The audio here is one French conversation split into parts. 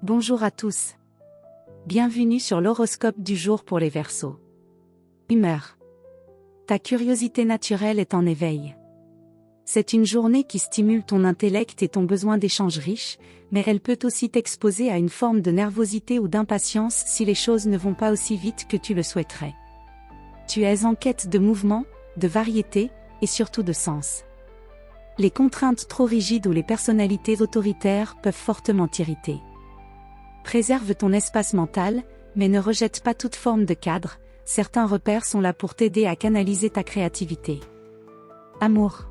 Bonjour à tous. Bienvenue sur l'horoscope du jour pour les Verseaux. Humeur. Ta curiosité naturelle est en éveil. C'est une journée qui stimule ton intellect et ton besoin d'échanges riches, mais elle peut aussi t'exposer à une forme de nervosité ou d'impatience si les choses ne vont pas aussi vite que tu le souhaiterais. Tu es en quête de mouvement, de variété, et surtout de sens. Les contraintes trop rigides ou les personnalités autoritaires peuvent fortement t'irriter. Préserve ton espace mental, mais ne rejette pas toute forme de cadre, certains repères sont là pour t'aider à canaliser ta créativité. Amour.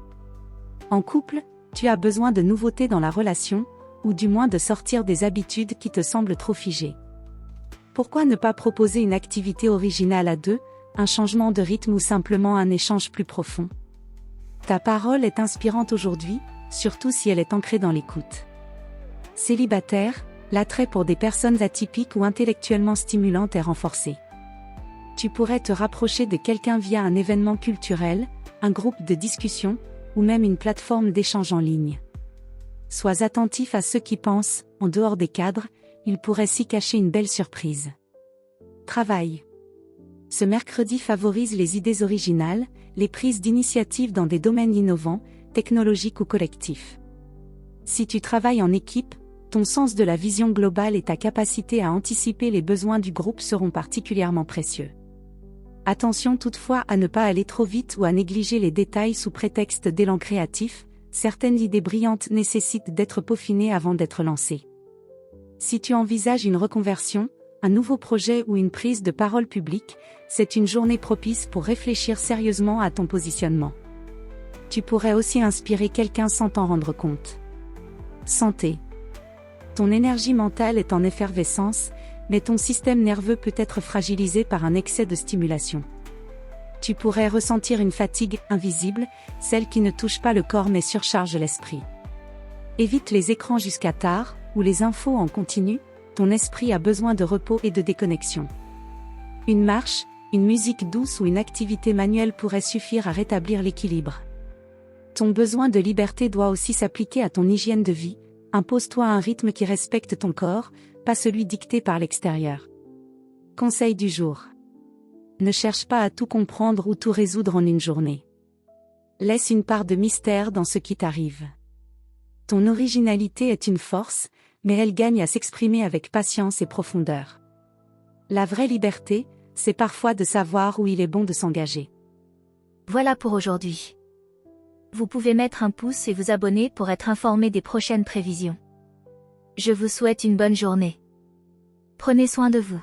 En couple, tu as besoin de nouveautés dans la relation, ou du moins de sortir des habitudes qui te semblent trop figées. Pourquoi ne pas proposer une activité originale à deux, un changement de rythme ou simplement un échange plus profond? Ta parole est inspirante aujourd'hui, surtout si elle est ancrée dans l'écoute. Célibataire, l'attrait pour des personnes atypiques ou intellectuellement stimulantes est renforcé. Tu pourrais te rapprocher de quelqu'un via un événement culturel, un groupe de discussion, ou même une plateforme d'échange en ligne. Sois attentif à ceux qui pensent, en dehors des cadres, il pourrait s'y cacher une belle surprise. Travail. Ce mercredi favorise les idées originales, les prises d'initiative dans des domaines innovants, technologiques ou collectifs. Si tu travailles en équipe, ton sens de la vision globale et ta capacité à anticiper les besoins du groupe seront particulièrement précieux. Attention toutefois à ne pas aller trop vite ou à négliger les détails sous prétexte d'élan créatif, certaines idées brillantes nécessitent d'être peaufinées avant d'être lancées. Si tu envisages une reconversion, un nouveau projet ou une prise de parole publique, c'est une journée propice pour réfléchir sérieusement à ton positionnement. Tu pourrais aussi inspirer quelqu'un sans t'en rendre compte. Santé. Ton énergie mentale est en effervescence, mais ton système nerveux peut être fragilisé par un excès de stimulation. Tu pourrais ressentir une fatigue invisible, celle qui ne touche pas le corps mais surcharge l'esprit. Évite les écrans jusqu'à tard, ou les infos en continu, ton esprit a besoin de repos et de déconnexion. Une marche, une musique douce ou une activité manuelle pourrait suffire à rétablir l'équilibre. Ton besoin de liberté doit aussi s'appliquer à ton hygiène de vie. Impose-toi un rythme qui respecte ton corps, pas celui dicté par l'extérieur. Conseil du jour. Ne cherche pas à tout comprendre ou tout résoudre en une journée. Laisse une part de mystère dans ce qui t'arrive. Ton originalité est une force, mais elle gagne à s'exprimer avec patience et profondeur. La vraie liberté, c'est parfois de savoir où il est bon de s'engager. Voilà pour aujourd'hui. Vous pouvez mettre un pouce et vous abonner pour être informé des prochaines prévisions. Je vous souhaite une bonne journée. Prenez soin de vous.